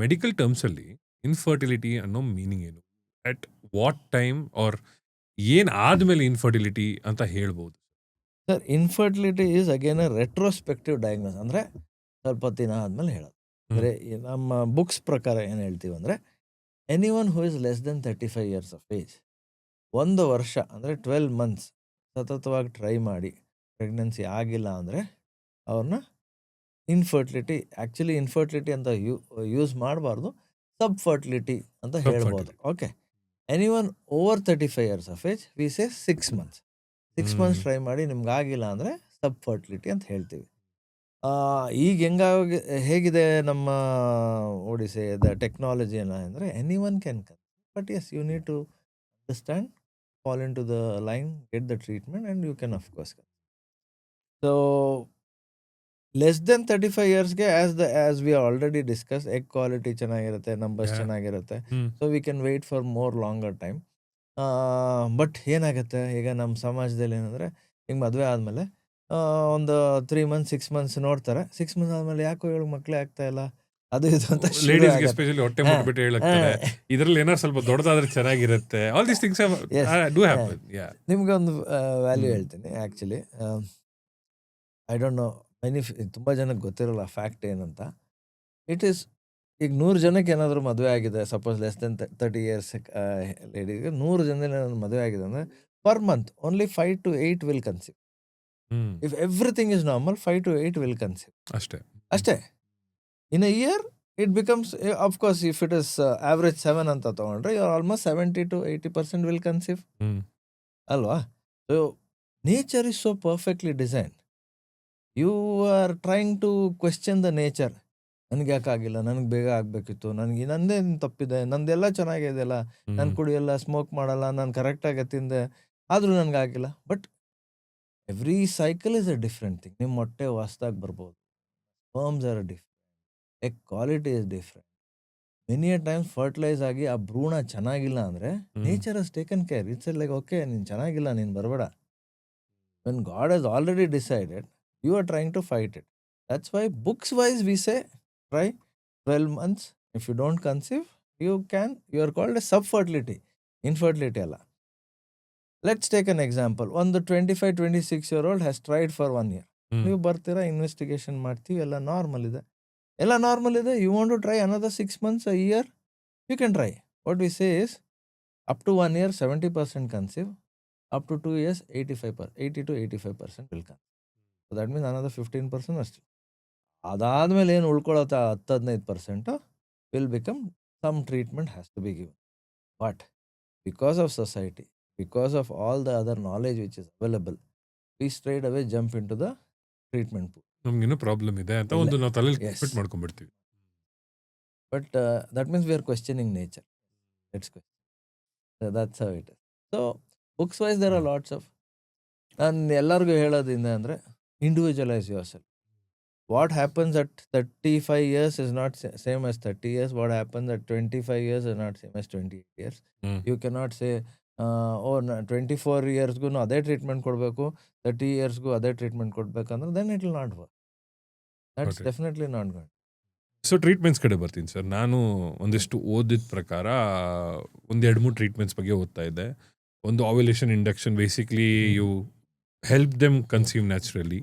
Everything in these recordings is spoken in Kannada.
ಮೆಡಿಕಲ್ ಟರ್ಮ್ಸಲ್ಲಿ ಇನ್ಫರ್ಟಿಲಿಟಿ ಅನ್ನೋ ಮೀನಿಂಗ್ ಏನು? ಅಟ್ ವಾಟ್ ಟೈಮ್ ಆರ್ ಏನ್ ಆದ್ಮೇಲೆ ಇನ್ಫರ್ಟಿಲಿಟಿ ಅಂತ ಹೇಳ್ಬೋದು? Sir, infertility is again A retrospective diagnose. ಅಂದರೆ ಸ್ವಲ್ಪ ದಿನ ಆದಮೇಲೆ ಹೇಳೋದು. ಹ್ಮ್. ಅಂದರೆ ನಮ್ಮ ಬುಕ್ಸ್ ಪ್ರಕಾರ ಏನು ಹೇಳ್ತೀವಿ ಅಂದರೆ, anyone who is less than 35 years of age, 1 ವರ್ಷ ಅಂದರೆ 12 ಮಂತ್ಸ್ ಸತತವಾಗಿ ಟ್ರೈ ಮಾಡಿ ಪ್ರೆಗ್ನೆನ್ಸಿ ಆಗಿಲ್ಲ ಅಂದರೆ ಅವ್ರನ್ನ ಇನ್ಫರ್ಟಿಲಿಟಿ ಅಂತ ಯೂಸ್ ಮಾಡಬಾರ್ದು, ಸಬ್ ಫರ್ಟಿಲಿಟಿ ಅಂತ ಹೇಳ್ಬೋದು. Fertility. Okay. Anyone over 35 years of age we say 6 months. 6 months try ಮಾಡಿ ನಿಮ್ಗೆ ಆಗಿಲ್ಲ ಅಂದರೆ ಸಬ್ ಫರ್ಟಿಲಿಟಿ ಅಂತ ಹೇಳ್ತೀವಿ. ಈಗ ಹೇಗಿದೆ ನಮ್ಮ ಒಡಿಸೆ ದ ಟೆಕ್ನಾಲಜಿ ಎಲ್ಲ ಅಂದರೆ, anyone can come, but yes you need to understand, fall into the line, get the treatment and you can of course come. So less than 35 ಇಯರ್ಸ್ಗೆ as we already discuss, egg quality ಚೆನ್ನಾಗಿರುತ್ತೆ, ನಂಬರ್ಸ್ Yeah. ಚೆನ್ನಾಗಿರುತ್ತೆ. Hmm. So we can wait for more longer time. But ಏನಾಗುತ್ತೆ ಈಗ ನಮ್ಮ ಸಮಾಜದಲ್ಲಿ ಏನಂದರೆ, ಈಗ ಮದುವೆ ಆದಮೇಲೆ ಒಂದು 3 ಮಂತ್ಸ್ 6 ಮಂತ್ಸ್ ನೋಡ್ತಾರೆ. 6 ಮಂತ್ಸ್ ಆದಮೇಲೆ ಯಾಕೋ ಇವಳು ಮಕ್ಕಳೇ ಆಗ್ತಾ ಇಲ್ಲ, ಅದು ಇದು ಅಂತ ಶುರು ಲೇಡೀಸ್ಗೆ ಆಗತ್ತೆ. ಎಸ್ಪೆಷಲಿ ಹೊಟ್ಟೆ ಹಾ, ಮುಟ್ಬಿಟ್ಟು ಹಾ. ಹೇಳಕ್ತಾರೆ, ಇದ್ರಲ್ಲಿ ಏನಾದ್ರು ಸ್ವಲ್ಪ ದೊಡ್ಡದಾದ್ರೆ ಚೆನ್ನಾಗಿರುತ್ತೆ. All these things Yes. Do happen. Yeah. ನಿಮ್ಗೆ ಒಂದು ವ್ಯಾಲ್ಯೂ ಹ್ಮ್. ಹೇಳ್ತೀನಿ ಆ್ಯಕ್ಚುಲಿ. ಐ ಡೋಂಟ್ ನೋ, ತುಂಬ ಜನಕ್ಕೆ ಗೊತ್ತಿರಲ್ಲ ಫ್ಯಾಕ್ಟ್ ಏನಂತ. ಇಟ್ ಈಸ್, ಈಗ 100 ಜನಕ್ಕೆ ಏನಾದರೂ ಮದುವೆ ಆಗಿದೆ, ಸಪೋಸ್ ಲೆಸ್ ದೆನ್ 30 ಇಯರ್ಸ್ ಲೇಡೀಸ್ಗೆ 100 ಜನದಲ್ಲಿ ಏನಾದ್ರು ಮದುವೆ ಆಗಿದೆ ಅಂದರೆ, per month only 5 to 8 will conceive. Hmm. If everything is normal, 5 to 8 will conceive ಅಷ್ಟೇ. ಅಷ್ಟೇ. In a year it becomes, of course if it is average 7 ಅಂತ ತೊಗೊಂಡ್ರೆ, you are almost 70 to 80% will conceive hmm. ಅಲ್ವಾ? So nature is so perfectly design. You are trying to question the nature. ನನಗೆ ಯಾಕಾಗಿಲ್ಲ, ನನಗೆ ಬೇಗ ಆಗಬೇಕಿತ್ತು, ನನಗೆ ನಂದೇನು ತಪ್ಪಿದೆ, ನಂದೆಲ್ಲ ಚೆನ್ನಾಗಿದೆಯಲ್ಲ, ನಾನು ಹ್ಮ್. ಕುಡಿಯಲ್ಲ, ಸ್ಮೋಕ್ ಮಾಡಲ್ಲ, ನಾನು ಕರೆಕ್ಟಾಗಿ ತಿಂದೆ, ಆದರೂ ನನಗಾಗಿಲ್ಲ. But every cycle is a different thing. ನಿಮ್ಮ ಹೊಟ್ಟೆ ಹೊಸ್ದಾಗಿ ಬರ್ಬೋದು, sperms are different, egg quality is different. Many a times fertilize ಆಗಿ ಆ ಭ್ರೂಣ ಚೆನ್ನಾಗಿಲ್ಲ ಅಂದರೆ, hmm. Nature has taken care. It's like, okay ನೀನು ಚೆನ್ನಾಗಿಲ್ಲ, ನೀನು ಬರಬೇಡ. When God has already decided, you are trying to fight it. That's why books wise we say try 12 months. If you don't conceive, you are called a subfertility. Infertility ಅಲ್ಲ. Let's take an example. ಒಂದು 25-26-year-old has tried for 1 year. ಹ್ಮ್. ನೀವು ಬರ್ತೀರಾ, ಇನ್ವೆಸ್ಟಿಗೇಷನ್ ಮಾಡ್ತೀವಿ, ಎಲ್ಲ ನಾರ್ಮಲ್ ಇದೆ. You want to try another 6 months, a year, you can try. What we say is, up to 1 year 70% conceive, up to 2 years 80 to 85% will conceive. So that means another 15% ಅಷ್ಟೇ. ಅದಾದ್ಮೇಲೆ ಏನು ಉಳ್ಕೊಳ್ಳುತ್ತೆ 10-15% will become some treatment has to be given. But because of society, because of all the other knowledge which is available, we straight away jump into the treatment pool. ನಮ್ಗೇನೋ ಪ್ರಾಬ್ಲಮ್ ಇದೆ ಅಂತ ಇಲ್ಲ. ಒಂದು ನಾವು ತಲೆಯಲ್ಲಿ Yes. ಫಿಟ್ ಮಾಡ್ಕೊಂಡ್ಬಿಡ್ತೀವಿ. But that means we are questioning nature. Let's question. That's how it is. So books wise there are lots of. ನಾನು ಎಲ್ಲರಿಗೂ ಹೇಳೋದ್ರಿಂದ ಅಂದರೆ, individualise yourself. What happens at 35 years is not same as 30 years. What happens at 25 years is not same as 28 years. Hmm. You cannot say, 24 yearsಗೂ ಅದೇ ಟ್ರೀಟ್ಮೆಂಟ್ ಕೊಡಬೇಕು, 30 yearsಗೂ ಅದೇ treatment ಕೊಡಬೇಕಂದ್ರೆ then it will not work. That's Okay. definitely not good. So treatments ಕಡೆ ಬರ್ತೀನಿ ಸರ್. ನಾನು ಒಂದಿಷ್ಟು ಓದಿದ ಪ್ರಕಾರ ಒಂದು 2-3 ಟ್ರೀಟ್ಮೆಂಟ್ಸ್ ಬಗ್ಗೆ ಓದ್ತಾ ಇದ್ದೆ. ಒಂದು ovulation induction, basically you help them conceive naturally.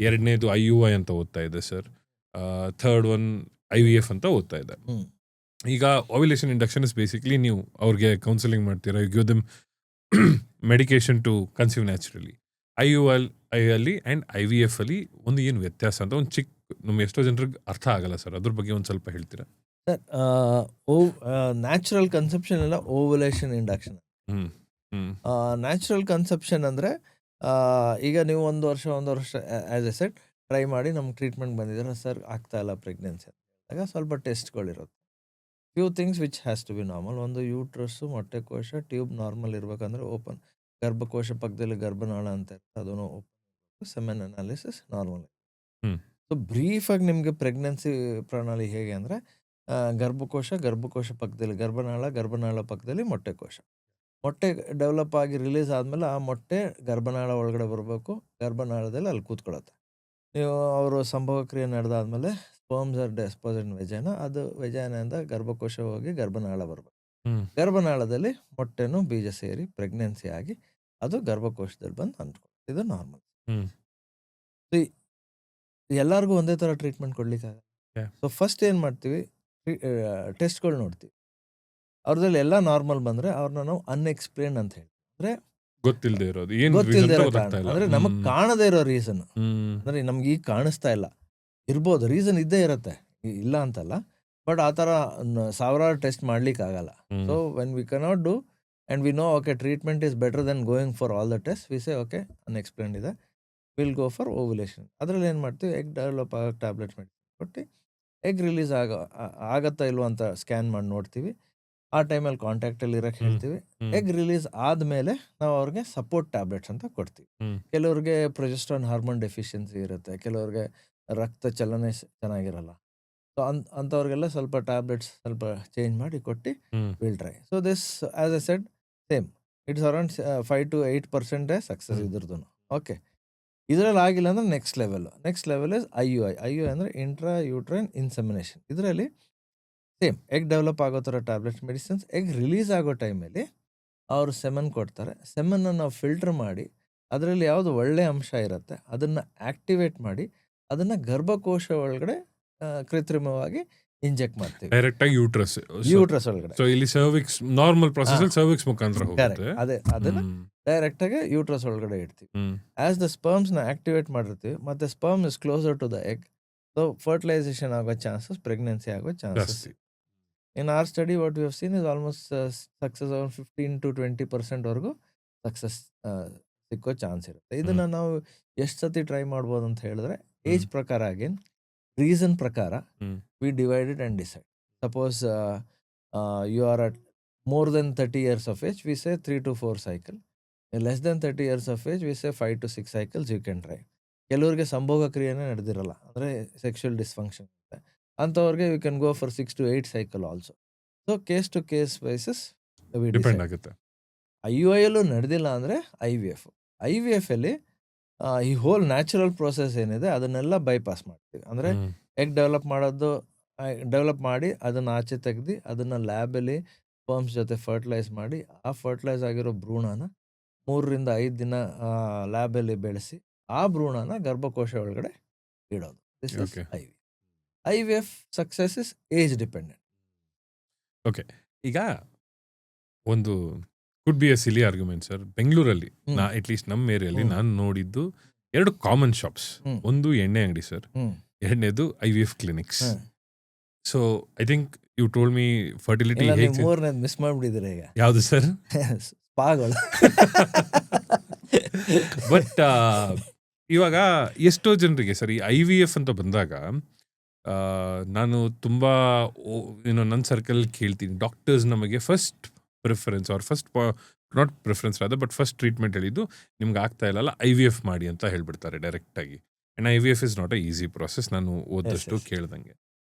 ಎರಡನೇದು IUI ಅಂತ ಓದ್ತಾ ಇದೆ ಸರ್. ಥರ್ಡ್ ಒನ್ IVF ಅಂತ ಓದ್ತಾ ಇದೆ. ಹ್ಮ್. ಈಗ ಆವ್ಯುಲೇಷನ್ ಇಂಡಕ್ಷನ್ ಇಸ್ ಬೇಸಿಕ್ಲಿ ನೀವು ಅವ್ರಿಗೆ ಕೌನ್ಸಿಲಿಂಗ್ ಮಾಡ್ತೀರಾ, you give them medication to conceive naturally. IUI ಅಲ್ಲಿ ಆ್ಯಂಡ್ IVF ಅಲ್ಲಿ ಒಂದು ಏನು ವ್ಯತ್ಯಾಸ ಅಂತ ಒಂದು ಚಿಕ್ಕ, ನಮ್ಗೆ ಎಷ್ಟೋ ಜನರಿಗೆ ಅರ್ಥ ಆಗಲ್ಲ ಸರ್, ಅದ್ರ ಬಗ್ಗೆ ಒಂದು ಸ್ವಲ್ಪ ಹೇಳ್ತೀರಾ? ಸರ್, ನ್ಯಾಚುರಲ್ ಕನ್ಸೆಪ್ಷನ್ ಎಲ್ಲ ಓವ್ಯುಲೇಷನ್ ಇಂಡಕ್ಷನ್. ಹ್ಮ್. ಹ್ಮ್. ನ್ಯಾಚುರಲ್ ಕನ್ಸೆಪ್ಷನ್ ಅಂದರೆ, ಈಗ ನೀವು ಒಂದು ವರ್ಷ ಆ್ಯಸ್ ಎ ಸೆಟ್ ಟ್ರೈ ಮಾಡಿ ನಮ್ಗೆ ಟ್ರೀಟ್ಮೆಂಟ್ ಬಂದಿದ್ದಾರೆ ಸರ್, ಆಗ್ತಾ ಇಲ್ಲ ಪ್ರೆಗ್ನೆನ್ಸಿ ಆಗ ಸ್ವಲ್ಪ ಟೆಸ್ಟ್ಗಳಿರುತ್ತೆ. Few things which has to be normal. ಒಂದು ಯೂಟ್ರಸ್ಸು, ಮೊಟ್ಟೆಕೋಶ, ಟ್ಯೂಬ್ ನಾರ್ಮಲ್ ಇರಬೇಕಂದ್ರೆ ಓಪನ್. ಗರ್ಭಕೋಶ ಪಕ್ಕದಲ್ಲಿ ಗರ್ಭನಾಳ ಅಂತ ಇರುತ್ತೆ, ಅದನ್ನು open. Semen analysis normal. Hmm. So ಬ್ರೀಫಾಗಿ ನಿಮಗೆ ಪ್ರೆಗ್ನೆನ್ಸಿ ಪ್ರಣಾಳಿ ಹೇಗೆ ಅಂದರೆ, ಗರ್ಭಕೋಶ ಪಕ್ಕದಲ್ಲಿ ಗರ್ಭನಾಳ ಪಕ್ಕದಲ್ಲಿ ಮೊಟ್ಟೆಕೋಶ. ಮೊಟ್ಟೆ ಡೆವಲಪ್ ಆಗಿ ರಿಲೀಸ್ ಆದಮೇಲೆ ಆ ಮೊಟ್ಟೆ ಗರ್ಭನಾಳ ಒಳಗಡೆ ಬರಬೇಕು, ಗರ್ಭನಾಳದಲ್ಲಿ ಅಲ್ಲಿ ಕೂತ್ಕೊಳ್ಳುತ್ತೆ. ನೀವು ಅವರು ಸಂಭೋಗ ಕ್ರಿಯೆ ನಡೆದಾದ್ಮೇಲೆ ಸ್ಪರ್ಮ್ಸ್ ಆರ್ ಡೆಸ್ಪಾಸಿಟ್ ಇನ್ ವೆಜೈನಾ. ಅದು ವೆಜೈನಾದಿಂದ ಗರ್ಭಕೋಶ ಹೋಗಿ ಗರ್ಭನಾಳ ಬರ್ಬೇಕು. ಹ್ಮ್ ಗರ್ಭನಾಳದಲ್ಲಿ ಮೊಟ್ಟೆನೂ ಬೀಜ ಸೇರಿ ಪ್ರೆಗ್ನೆನ್ಸಿ ಆಗಿ ಅದು ಗರ್ಭಕೋಶದಲ್ಲಿ ಬಂದು ಅಂದ್ಕೊಳ್ಳಿ. ಇದು ನಾರ್ಮಲ್. ಹ್ಮ್ ಎಲ್ಲರಿಗೂ ಒಂದೇ ಥರ ಟ್ರೀಟ್ಮೆಂಟ್ ಕೊಡ್ಲಿಕ್ಕಾಗಲ್ಲ. Yeah. ಸೊ ಫಸ್ಟ್ ಏನು ಮಾಡ್ತೀವಿ, ಟೆಸ್ಟ್ಗಳು ನೋಡ್ತೀವಿ. ಅವ್ರದ್ರಲ್ಲಿ ಎಲ್ಲ ನಾರ್ಮಲ್ ಬಂದರೆ ಅವ್ರನ್ನ ನಾವು ಅನ್ಎಕ್ಸ್ಪ್ಲೇನ್ ಅಂತ ಹೇಳಿ, ಅಂದರೆ ಗೊತ್ತಿಲ್ಲದೆ ಇರೋದು ಏನು ಗೊತ್ತಿಲ್ಲದೆ reason ಇರೋ ಅಂತ ಕಾರಣ, ಗೊತ್ತಾಗ್ತಾ ಇಲ್ಲ. ಅಂದರೆ ನಮಗೆ ಕಾಣದೇ ಇರೋ ರೀಸನ್. ಹ್ಮ್ ಅಂದರೆ ನಮ್ಗೆ ಈಗ ಕಾಣಿಸ್ತಾ ಇಲ್ಲ, ಇರ್ಬೋದು, ರೀಸನ್ ಇದ್ದೇ ಇರುತ್ತೆ, ಇಲ್ಲ ಅಂತಲ್ಲ. ಬಟ್ ಆ ಥರ ಸಾವಿರಾರು ಟೆಸ್ಟ್ ಮಾಡ್ಲಿಕ್ಕೆ ಆಗಲ್ಲ. Hmm. So when we cannot do and we know okay treatment is better than going for all the test, we say okay unexplained ಇದೆ, ವಿಲ್ ಗೋ ಫಾರ್ ಓವ್ಯುಲೇಷನ್. ಅದರಲ್ಲಿ ಏನು ಮಾಡ್ತೀವಿ, ಎಗ್ ಡೆವಲಪ್ ಆಗೋ ಟ್ಯಾಬ್ಲೆಟ್ಸ್ ಮೆಡಿಸಿನ್ ಕೊಟ್ಟು ಎಗ್ ರಿಲೀಸ್ ಆಗತ್ತಾ ಇಲ್ವ ಅಂತ ಸ್ಕ್ಯಾನ್ ಮಾಡಿ ನೋಡ್ತೀವಿ. ಆ ಟೈಮಲ್ಲಿ ಕಾಂಟ್ಯಾಕ್ಟಲ್ಲಿ ಇರೋಕ್ಕೆ ಹೇಳ್ತೀವಿ. ಹ್ಮ್. ಎಗ್ ರಿಲೀಸ್ ಆದಮೇಲೆ ನಾವು ಅವ್ರಿಗೆ ಸಪೋರ್ಟ್ ಟ್ಯಾಬ್ಲೆಟ್ಸ್ ಅಂತ ಕೊಡ್ತೀವಿ. ಹ್ಮ್. ಕೆಲವ್ರಿಗೆ ಪ್ರೊಜೆಸ್ಟ್ರಾನ್ ಹಾರ್ಮೋನ್ ಡೆಫಿಷಿಯನ್ಸಿ ಇರುತ್ತೆ, ಕೆಲವ್ರಿಗೆ ರಕ್ತ ಚಲನೆ ಚೆನ್ನಾಗಿರಲ್ಲ. ಸೊ ಅಂಥವ್ರಿಗೆಲ್ಲ ಸ್ವಲ್ಪ ಟ್ಯಾಬ್ಲೆಟ್ಸ್ ಸ್ವಲ್ಪ ಚೇಂಜ್ ಮಾಡಿ ಕೊಟ್ಟು hmm. Will try. So this as I said same, it's around 5 to 8% success ಇದ್ರದ್ದು. ಓಕೆ, ಇದರಲ್ಲಿ ಆಗಿಲ್ಲ ಅಂದರೆ next level is IUI. IUI ಅಂದರೆ ಇಂಟ್ರಾ ಯೂಟ್ರೈನ್ ಇನ್ಸೆಮಿನೇಷನ್. ಇದರಲ್ಲಿ ಸೇಮ್ ಎಗ್ ಡೆವಲಪ್ ಆಗೋ ಥರ ಟ್ಯಾಬ್ಲೆಟ್ಸ್ ಮೆಡಿಸಿನ್ಸ್. ಎಗ್ ರಿಲೀಸ್ ಆಗೋ ಟೈಮಲ್ಲಿ ಅವರು ಸೆಮನ್ ಕೊಡ್ತಾರೆ. ಸೆಮನ್ನ ನಾವು ಫಿಲ್ಟರ್ ಮಾಡಿ ಅದರಲ್ಲಿ ಯಾವುದು ಒಳ್ಳೆ ಅಂಶ ಇರುತ್ತೆ ಅದನ್ನು ಆಕ್ಟಿವೇಟ್ ಮಾಡಿ ಅದನ್ನು ಗರ್ಭಕೋಶ ಒಳಗಡೆ ಕೃತ್ರಿಮವಾಗಿ ಇಂಜೆಕ್ಟ್ ಮಾಡ್ತೀವಿ, ಡೈರೆಕ್ಟ್ ಆಗಿ ಯೂಟ್ರಸ್ ಯೂಟ್ರಸ್ ಒಳಗಡೆ. ಸೊ ಇಲ್ಲಿ ಸರ್ವಿಕ್ಸ್ ನಾರ್ಮಲ್ ಪ್ರೊಸೆಸ್ ಅಲ್ಲಿ ಸರ್ವಿಕ್ಸ್ ಮುಖಾಂತರ ಕರೆಕ್ಟ್, ಹೋಗುತ್ತೆ. ಅದನ್ನು ಡೈರೆಕ್ಟಾಗಿ ಯೂಟ್ರಸ್ ಒಳಗಡೆ ಇಡ್ತೀವಿ. ಹ್ಮ್. ಆಸ್ ದ ಸ್ಪರ್ಮ್ಸ್ನ ಆಕ್ಟಿವೇಟ್ ಮಾಡಿರ್ತೀವಿ, ಮತ್ತು sperm is closer to the egg. So fertilisation ಆಗೋ ಚಾನ್ಸಸ್, ಪ್ರೆಗ್ನೆನ್ಸಿ ಆಗೋ ಚಾನ್ಸಸ್. ಜಾಸ್ತಿ. In our study, what we have seen is almost success around 15 to 20% ವರೆಗೂ ಸಕ್ಸಸ್ ಸಿಕ್ಕೋ ಚಾನ್ಸ್ ಇರುತ್ತೆ. ಇದನ್ನು ನಾವು ಎಷ್ಟು ಸತಿ ಟ್ರೈ ಮಾಡ್ಬೋದು ಅಂತ ಹೇಳಿದ್ರೆ, ಏಜ್ ಪ್ರಕಾರ, ಅಗೇನ್ ರೀಸನ್ ಪ್ರಕಾರ we divided and decide. Suppose you are at more than 30 years of age, we say 3 to 4 cycle. Less than 30 years of age, we say 5 to 6 cycles you can try. ಕೆಲವ್ರಿಗೆ ಸಂಭೋಗ ಕ್ರಿಯೆನೇ ನಡೆದಿರಲ್ಲ, ಅಂದರೆ ಸೆಕ್ಷುವಲ್ ಡಿಸ್ಫಂಕ್ಷನ್ ಇರುತ್ತೆ, ಅಂಥವ್ರಿಗೆ you can go for 6 to 8 cycle also. So case to case basis depend ಆಗುತ್ತೆ. IUI ಯಲ್ಲೂ ನಡೆದಿಲ್ಲ ಅಂದರೆ IVF ಅಲ್ಲಿ ಈ ಹೋಲ್ ನ್ಯಾಚುರಲ್ ಪ್ರೋಸೆಸ್ ಏನಿದೆ ಅದನ್ನೆಲ್ಲ ಬೈಪಾಸ್ ಮಾಡ್ತೀವಿ. ಅಂದರೆ ಎಗ್ ಡೆವಲಪ್ ಮಾಡಿ ಅದನ್ನು ಆಚೆ ತೆಗೆದು ಅದನ್ನು ಲ್ಯಾಬಲ್ಲಿ ಸ್ಪರ್ಮ್ಸ್ ಜೊತೆ ಫರ್ಟಿಲೈಸ್ ಮಾಡಿ, ಆ ಫರ್ಟಿಲೈಸ್ ಆಗಿರೋ ಭ್ರೂಣನ 3 ರಿಂದ 5 ದಿನ ಲ್ಯಾಬಲ್ಲಿ ಬೆಳೆಸಿ ಆ ಭ್ರೂಣನ ಗರ್ಭಕೋಶ ಒಳಗಡೆ ಇಡೋದು. This is IVF. Success is age dependent. Okay, ಈಗ ಒಂದು could be a silly argument sir. ಬೆಂಗಳೂರಲ್ಲಿ ಅಟ್ಲೀಸ್ಟ್ ನಮ್ಮ ಏರಿಯಲ್ಲಿ ನಾನು ನೋಡಿದ್ದು 2 ಕಾಮನ್ ಶಾಪ್ಸ್. ಒಂದು ಎಣ್ಣೆ ಅಂಗಡಿ ಸರ್, ಎರಡನೇದು IVF clinics. So I think you told me fertility ಮೂರನೇದು ಮಿಸ್ ಮಾಡ್ಬಿಟ್ಟಿದ್ದೀರಾ ಈಗ. ಯಾವುದು ಸರ್? ಸ್ಪಾಗಳು. ಬಟ್ ಇವಾಗ ಎಷ್ಟೋ ಜನರಿಗೆ ಸರ್ ಈ IVF ಅಂತ ಬಂದಾಗ ನಾನು ತುಂಬ ನನ್ನ ಸರ್ಕಲ್ ಕೇಳ್ತೀನಿ, ಡಾಕ್ಟರ್ಸ್ ನಮಗೆ ಫಸ್ಟ್ ಪ್ರಿಫರೆನ್ಸ್ ಅವ್ರ ಫಸ್ಟ್ ನಾಟ್ ಪ್ರಿಫರೆನ್ಸ್ ರಾದ ಬಟ್ ಫಸ್ಟ್ ಟ್ರೀಟ್ಮೆಂಟ್ ಹೇಳಿದ್ದು ನಿಮ್ಗೆ ಆಗ್ತಾ ಇಲ್ಲಲ್ಲ IVF ಮಾಡಿ ಅಂತ ಹೇಳ್ಬಿಡ್ತಾರೆ ಡೈರೆಕ್ಟಾಗಿ. And IVF is not a easy process, ನಾನು ಓದಷ್ಟು ಕೇಳ್ದಂಗೆ.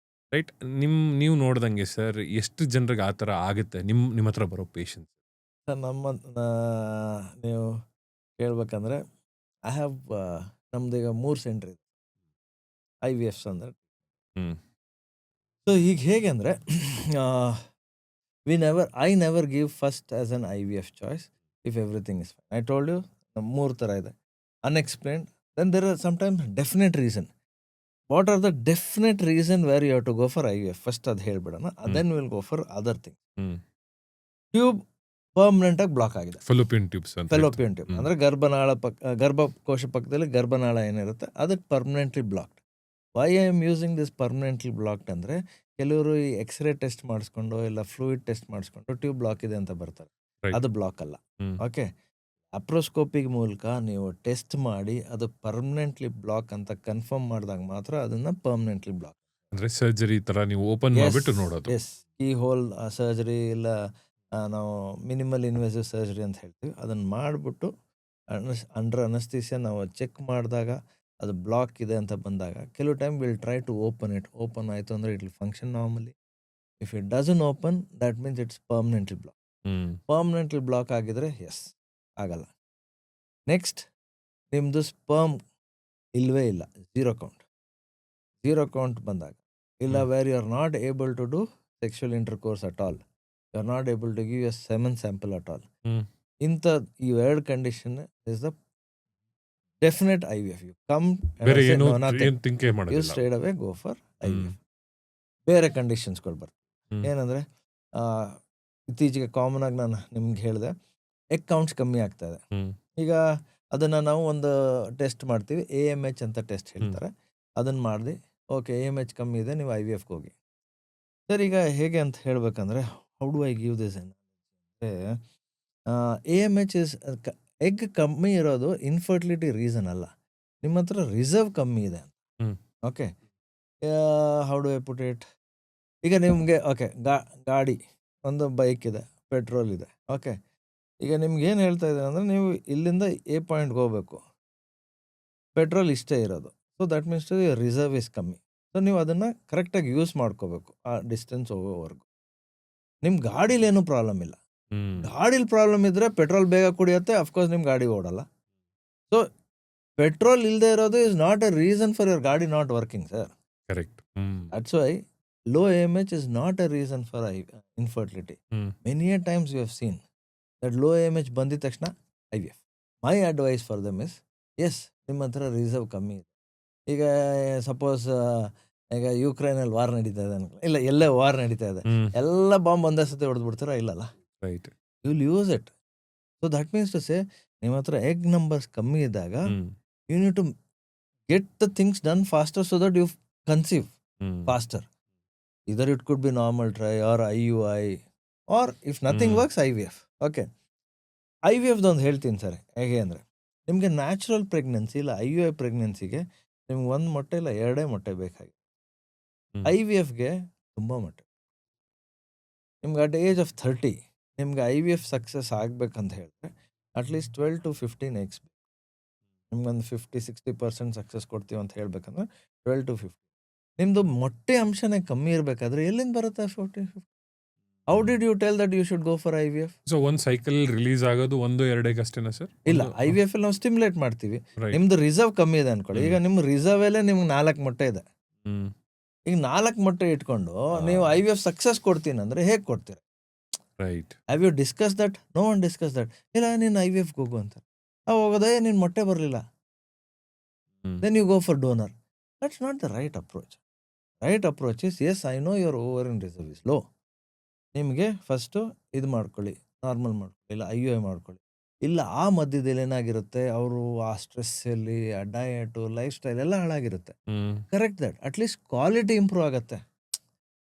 ರೈಟ್, ನೀವು ನೋಡ್ದಂಗೆ ಸರ್ ಎಷ್ಟು ಜನರಿಗೆ ಆ ಥರ ಆಗುತ್ತೆ ನಿಮ್ಮ ಹತ್ರ ಬರೋ ಪೇಷಂಟ್ಸ್? ಸರ್ ನೀವು ಕೇಳ್ಬೇಕಂದ್ರೆ ಐ ಹ್ಯಾವ್ ನಮ್ದು ಈಗ 3 ಸೆಂಟ್ರ್ ಇದೆ IVFs ಅಂದರೆ. ಸೊ ಈಗ ಹೇಗೆ ಅಂದರೆ I never give first as an IVF choice if everything is fine. I told you 3 ಥರ ಇದೆ. Unexplained, then there are sometimes definite reason. What are the definite reason where you have to go for IVF? First ಅದು ಹೇಳ್ಬಿಡೋಣ, then we will go for other things. Tube permanent ಆಗಿ ಬ್ಲಾಕ್ ಆಗಿದೆ, ಫೆಲೋಪಿಯನ್ ಟ್ಯೂಬ್ ಅಂದರೆ ಗರ್ಭಕೋಶ ಪಕ್ಕದಲ್ಲಿ ಗರ್ಭನಾಳ ಏನಿರುತ್ತೆ ಅದಕ್ಕೆ permanently blocked. Why I am using this permanently blocked ಅಂದರೆ, ಕೆಲವರು ಈ ಎಕ್ಸ್ರೇ ಟೆಸ್ಟ್ ಮಾಡಿಸ್ಕೊಂಡು ಇಲ್ಲ ಫ್ಲೂಯಿಡ್ ಟೆಸ್ಟ್ ಮಾಡಿಸ್ಕೊಂಡು ಟ್ಯೂಬ್ ಬ್ಲಾಕ್ ಇದೆ ಅಂತ ಬರ್ತಾರೆ, ಅದು ಬ್ಲಾಕ್ ಅಲ್ಲ. ಓಕೆ, ಅಪ್ರೋಸ್ಕೋಪಿಕ್ ಮೂಲಕ ನೀವು ಟೆಸ್ಟ್ ಮಾಡಿ ಅದು ಪರ್ಮನೆಂಟ್ಲಿ ಬ್ಲಾಕ್ ಅಂತ ಕನ್ಫರ್ಮ್ ಮಾಡಿದಾಗ ಮಾತ್ರ ಅದನ್ನ ಪರ್ಮನೆಂಟ್ಲಿ ಬ್ಲಾಕ್. ಅಂದರೆ ಸರ್ಜರಿ ಥರ ನೀವು ಓಪನ್ ಮಾಡಿಬಿಟ್ಟು ನೋಡೋದು. ಎಸ್, ಈ ಹೋಲ್ ಸರ್ಜರಿ ಇಲ್ಲ ನಾವು ಮಿನಿಮಲ್ ಇನ್ವೆಸಿವ್ ಸರ್ಜರಿ ಅಂತ ಹೇಳ್ತೀವಿ, ಅದನ್ನು ಮಾಡಿಬಿಟ್ಟು ಅಂಡರ್ ಅನಸ್ತೀಸಿಯಾ ನಾವು ಚೆಕ್ ಮಾಡಿದಾಗ ಅದು ಬ್ಲಾಕ್ ಇದೆ ಅಂತ ಬಂದಾಗ ಕೆಲವು time will try to open it. Open ಆಯಿತು ಅಂದರೆ it will function normally. If it doesn't open that means it's permanently block. Permanently block ಆಗಿದ್ರೆ ಎಸ್ ಆಗಲ್ಲ. ನೆಕ್ಸ್ಟ್, ನಿಮ್ಮದು ಸ್ಪರ್ಮ್ ಇಲ್ಲವೇ ಇಲ್ಲ. ಝೀರೋ ಕೌಂಟ್ ಬಂದಾಗ. ಇಲ್ಲ where you are not able to do sexual intercourse at all. You are not able to give a semen sample at all. ಇಂಥ ಇವೆರಡು condition is the definite IVF. You come ಬೇರೆ ಏನು ನಥಿಂಗ್, ಥಿಂಕೇ ಯು ಮಾಡೋದಿಲ್ಲ. Straight away go for IVF. ಬೇರೆ ಕಂಡೀಷನ್ಸ್ಗಳು ಬರ್ತವೆ. ಏನಂದರೆ ಇತ್ತೀಚೆಗೆ ಕಾಮನ್ ಆಗಿ ನಾನು ನಿಮ್ಗೆ ಹೇಳಿದೆ, ಎಗ್ ಕೌಂಟ್ಸ್ ಕಮ್ಮಿ ಆಗ್ತಾ ಇದೆ. ಈಗ ಅದನ್ನು ನಾವು ಒಂದು ಟೆಸ್ಟ್ ಮಾಡ್ತೀವಿ, AMH ಅಂತ ಟೆಸ್ಟ್ ಹೇಳ್ತಾರೆ. ಅದನ್ನು ಮಾಡಿ ಓಕೆ AMH ಕಮ್ಮಿ ಇದೆ, ನೀವು IVFಗೆ ಹೋಗಿ. ಸರ್ ಈಗ ಹೇಗೆ ಅಂತ ಹೇಳ್ಬೇಕಂದ್ರೆ, how do I give this ಅಂದರೆ, AMH ಇಸ್ ಎಗ್ ಕಮ್ಮಿ ಇರೋದು ಇನ್ಫರ್ಟಿಲಿಟಿ ರೀಸನ್ ಅಲ್ಲ, ನಿಮ್ಮ ಹತ್ರ ರಿಸರ್ವ್ ಕಮ್ಮಿ ಇದೆ ಅಂತ. Okay, how do I put it? ಈಗ ನಿಮಗೆ ಓಕೆ ಗಾಡಿ ಒಂದು ಬೈಕ್ ಇದೆ, ಪೆಟ್ರೋಲ್ ಇದೆ. ಓಕೆ, ಈಗ ನಿಮ್ಗೆ ಏನು ಹೇಳ್ತಾ ಇದ್ದಾರೆ ಅಂದರೆ, ನೀವು ಇಲ್ಲಿಂದ A ಪಾಯಿಂಟ್ಗೆ ಹೋಗ್ಬೇಕು, ಪೆಟ್ರೋಲ್ ಇಷ್ಟೇ ಇರೋದು. So that means reserve is ಕಮ್ಮಿ. ಸೊ ನೀವು ಅದನ್ನು ಕರೆಕ್ಟಾಗಿ ಯೂಸ್ ಮಾಡ್ಕೋಬೇಕು ಆ ಡಿಸ್ಟೆನ್ಸ್ ಹೋಗೋವರೆಗೂ. ನಿಮ್ಮ ಗಾಡೀಲೇನು ಪ್ರಾಬ್ಲಮ್ ಇಲ್ಲ. ಗಾಡೀಲಿ ಪ್ರಾಬ್ಲಮ್ ಇದ್ದರೆ ಪೆಟ್ರೋಲ್ ಬೇಗ ಕುಡಿಯುತ್ತೆ, ಅಫ್ಕೋರ್ಸ್ ನಿಮ್ಮ ಗಾಡಿ ಓಡಲ್ಲ. ಸೊ ಪೆಟ್ರೋಲ್ ಇಲ್ಲದೆ ಇರೋದು is not a reason for your ಗಾಡಿ not working sir. Correct. That's why low AMH is not a reason for infertility. Many a times you have seen that low AMH ಬಂದಿದ ತಕ್ಷಣ IVF. My advice for them is, yes, ನಿಮ್ಮ ಹತ್ರ ರಿಸರ್ವ್ ಕಮ್ಮಿ ಇದೆ. ಈಗ ಸಪೋಸ್ ಈಗ ಯುಕ್ರೈನಲ್ಲಿ ವಾರ್ ನಡೀತಾ ಇದೆ ಅನ್ಕೊಳ್ಳಿ, ಇಲ್ಲ ಎಲ್ಲೇ ವಾರ್ ನಡೀತಾ ಇದೆ, ಎಲ್ಲ ಬಾಂಬ್ ಒಂದೇ ಸತಿ ಹೊಡೆದ್ಬಿಡ್ತೀರಾ? ಇಲ್ಲಲ್ಲ, right, you will use it. So that means to say, ನಿಮ್ಮ ಹತ್ರ ಎಗ್ ನಂಬರ್ಸ್ ಕಮ್ಮಿ ಇದ್ದಾಗ you need to get the things done faster so that you conceive faster. Either it could be normal try or IUI, or if nothing works, IVF. Okay, IVFದೊಂದು ಹೇಳ್ತೀನಿ ಸರ್. ಹೇಗೆ ಅಂದರೆ, ನಿಮಗೆ ನ್ಯಾಚುರಲ್ ಪ್ರೆಗ್ನೆನ್ಸಿ ಇಲ್ಲ IUI ಪ್ರೆಗ್ನೆನ್ಸಿಗೆ ನಿಮ್ಗೆ 1 ಮೊಟ್ಟೆ ಇಲ್ಲ 2 ಮೊಟ್ಟೆ ಬೇಕಾಗಿ. IVFಗೆ ತುಂಬ ಮೊಟ್ಟೆ. ನಿಮ್ಗೆ ಅಟ್ ಏಜ್ ಆಫ್ 30 ನಿಮ್ಗೆ IVF ಸಕ್ಸಸ್ ಆಗಬೇಕಂತ ಹೇಳಿದ್ರೆ ಅಟ್ಲೀಸ್ಟ್ 12 to 15 eggs. ನಿಮ್ಗೊಂದು 50-60% ಸಕ್ಸಸ್ ಕೊಡ್ತೀವಿ ಅಂತ ಹೇಳ್ಬೇಕಂದ್ರೆ 12 to 15. ನಿಮ್ಮದು ಮೊಟ್ಟೆ ಅಂಶನೇ ಕಮ್ಮಿ ಇರಬೇಕಾದ್ರೆ ಎಲ್ಲಿಂದ ಬರುತ್ತೆ 40-50? How did you tell that you should go for IVF? So ಒಂದು ಸೈಕಲ್ ರಿಲೀಸ್ ಆಗೋದು 1-2 egg ಅಷ್ಟೇನಾ ಸರ್? ಇಲ್ಲ, IVF ಅಲ್ಲಿ ನಾವು ಸ್ಟಿಮ್ಯುಲೇಟ್ ಮಾಡ್ತೀವಿ. ನಿಮ್ದು ರಿಸರ್ವ್ ಕಮ್ಮಿ ಇದೆ ಅನ್ಕೊಳ್ಳಿ. ಈಗ ನಿಮ್ಮ ರಿಸರ್ವ್ ಅಲ್ಲೇ ನಿಮ್ಗೆ 4 ಮೊಟ್ಟೆ ಇದೆ. ಈಗ 4 ಮೊಟ್ಟೆ ಇಟ್ಕೊಂಡು ನೀವು IVF ಸಕ್ಸಸ್ ಕೊಡ್ತೀನಿ ಅಂದ್ರೆ ಹೇಗೆ ಕೊಡ್ತೀರ? Right. Have you discuss that? No one discuss that. ಇಲ್ಲ, ನೀನು IVFಗೆ ಹೋಗು ಅಂತ. ಹೋಗೋದೇ ನಿನ್ನ ಮೊಟ್ಟೆ ಬರಲಿಲ್ಲ, then you go for donor. That's not the right approach. Right approach is, as I know your ovarian reserve is low. ನಿಮಗೆ ಫಸ್ಟು ಇದು ಮಾಡ್ಕೊಳ್ಳಿ, ನಾರ್ಮಲ್ ಮಾಡ್ಕೊಳ್ಳಿ, ಇಲ್ಲ IUI ಮಾಡ್ಕೊಳ್ಳಿ. ಇಲ್ಲ ಆ ಮಧ್ಯದಲ್ಲಿ ಏನಾಗಿರುತ್ತೆ, ಅವರು ಆ ಸ್ಟ್ರೆಸ್ಸಲ್ಲಿ, ಆ ಡಯಟು, ಲೈಫ್ ಸ್ಟೈಲ್ ಎಲ್ಲ ಹಾಳಾಗಿರುತ್ತೆ. Correct that. At least quality improve ಆಗುತ್ತೆ.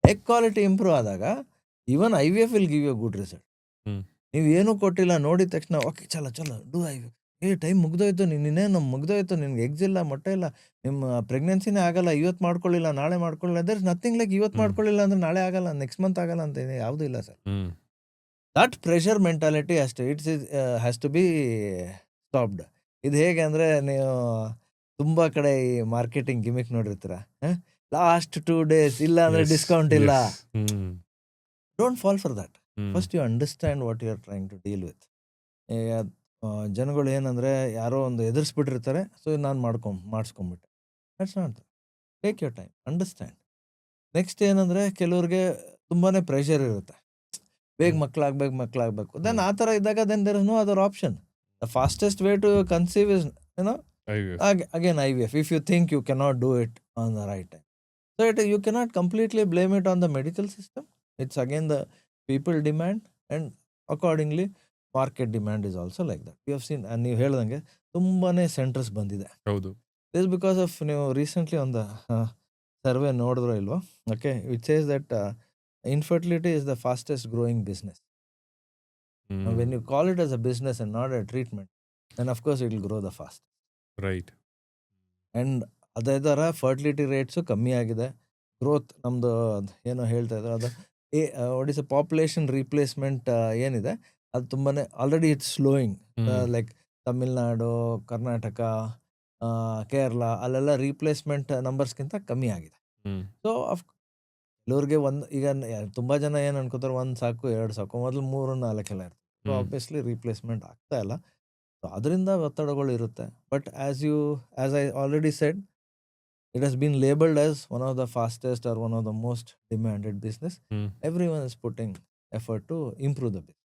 ಎಗ್ ಕ್ವಾಲಿಟಿ ಇಂಪ್ರೂವ್ ಆದಾಗ even IVF will give you good result. ನೀವು ಏನೂ ಕೊಟ್ಟಿಲ್ಲ, ನೋಡಿದ ತಕ್ಷಣ ಓಕೆ ಚಲೋ ಡೂ IVF. ಟೈಮ್ ಮುಗ್ದೋಯ್ತು, ಇನ್ನೇನು ಮುಗ್ದೋಯ್ತು, ನಿನ್ಗೆ ಎಗ್ಸ್ ಇಲ್ಲ, ಮೊಟ್ಟೆ ಇಲ್ಲ, ನಿಮ್ಮ ಪ್ರೆಗ್ನೆನ್ಸಿನೇ ಆಗಲ್ಲ, ಇವತ್ತು ಮಾಡ್ಕೊಳ್ಳಿಲ್ಲ ನಾಳೆ ಮಾಡ್ಕೊಳ್ಳಿಲ್ಲ. ದರ್ ಇಸ್ ನಥಿಂಗ್ ಲೈಕ್ ಇವತ್ತು ಮಾಡ್ಕೊಳ್ಳಿಲ್ಲ ಅಂದ್ರೆ ನಾಳೆ ಆಗಲ್ಲ, ನೆಕ್ಸ್ಟ್ ಮಂತ್ ಆಗಲ್ಲ ಅಂತ ಯಾವುದೂ ಇಲ್ಲ sir. That pressure mentality has to be stopped. ಇದು ಹೇಗೆ ಅಂದರೆ, ನೀವು ತುಂಬ ಕಡೆ ಈ ಮಾರ್ಕೆಟಿಂಗ್ ಗಿಮಿಕ್ ನೋಡಿರ್ತೀರ, ಲಾಸ್ಟ್ 2 days ಇಲ್ಲ ಅಂದರೆ ಡಿಸ್ಕೌಂಟ್ ಇಲ್ಲ. Don't fall for that. First you understand what you are trying to deal with. ಜನಗಳು ಏನಂದರೆ, ಯಾರೋ ಒಂದು ಎದುರಿಸ್ಬಿಟ್ಟಿರ್ತಾರೆ, ಸೊ ನಾನು ಮಾಡಿಸ್ಕೊಂಬಿಟ್ಟೆ. That's not that. Take your time, understand. Next ಏನಂದರೆ, ಕೆಲವ್ರಿಗೆ ತುಂಬಾ ಪ್ರೆಷರ್ ಇರುತ್ತೆ, ಬೇಗ ಮಕ್ಕಳಾಗಬೇಕು. ದೆನ್ ಆ ಥರ ಇದ್ದಾಗ then there is no other option. The fastest way to conceive is again IVF, if you think you cannot do it on the right time. So you cannot completely blame it on the medical system. It's again the people demand and accordingly market demand is also like that. You have seen, ನೀವು ಹೇಳ್ದಂಗೆ ತುಂಬಾ ಸೆಂಟರ್ಸ್ ಬಂದಿದೆ. ಹೌದು. ದಿಸ್ ಬಿಕಾಸ್ ಆಫ್, ನೀವು ರೀಸೆಂಟ್ಲಿ ಒಂದು ಸರ್ವೆ ನೋಡಿದ್ರೋ ಇಲ್ವೋ? Okay, which says that infertility is the fastest growing business. When you call it as a business and not a treatment, then of course it will grow the fastest. Right. And ಅದೇ ಥರ ಫರ್ಟಿಲಿಟಿ ರೇಟ್ಸು ಕಮ್ಮಿ ಆಗಿದೆ. ಗ್ರೋತ್ ನಮ್ಮದು ಏನೋ ಹೇಳ್ತಾ ಇದ್ದಾರೆ, ಅದು ವಾಟ್ ಇಸ್ ಪಾಪ್ಯುಲೇಷನ್ ರೀಪ್ಲೇಸ್ಮೆಂಟ್ ಏನಿದೆ ಅದು ತುಂಬಾ already it's slowing. Like Tamil Nadu, Karnataka, Kerala ಅಲ್ಲೆಲ್ಲ ರೀಪ್ಲೇಸ್ಮೆಂಟ್ ನಂಬರ್ಸ್ಗಿಂತ ಕಮ್ಮಿ ಆಗಿದೆ. ಸೊ ಕೆಲವ್ರಿಗೆ ಈಗ ತುಂಬ ಜನ ಏನು ಅನ್ಕೋತಾರೆ, 1 ಸಾಕು 2 ಸಾಕು, ಮೊದಲು 3-4 ಎಲ್ಲ ಇರ್ತದೆ. ಸೊ ಆಬ್ವಿಯಸ್ಲಿ ರೀಪ್ಲೇಸ್ಮೆಂಟ್ ಆಗ್ತಾ ಇಲ್ಲ. ಸೊ ಅದರಿಂದ ಒತ್ತಡಗಳು ಇರುತ್ತೆ. But as I already shed, it has been labeled as one of the fastest or one of the most demanded business. Hmm. Everyone is putting effort to improve the business.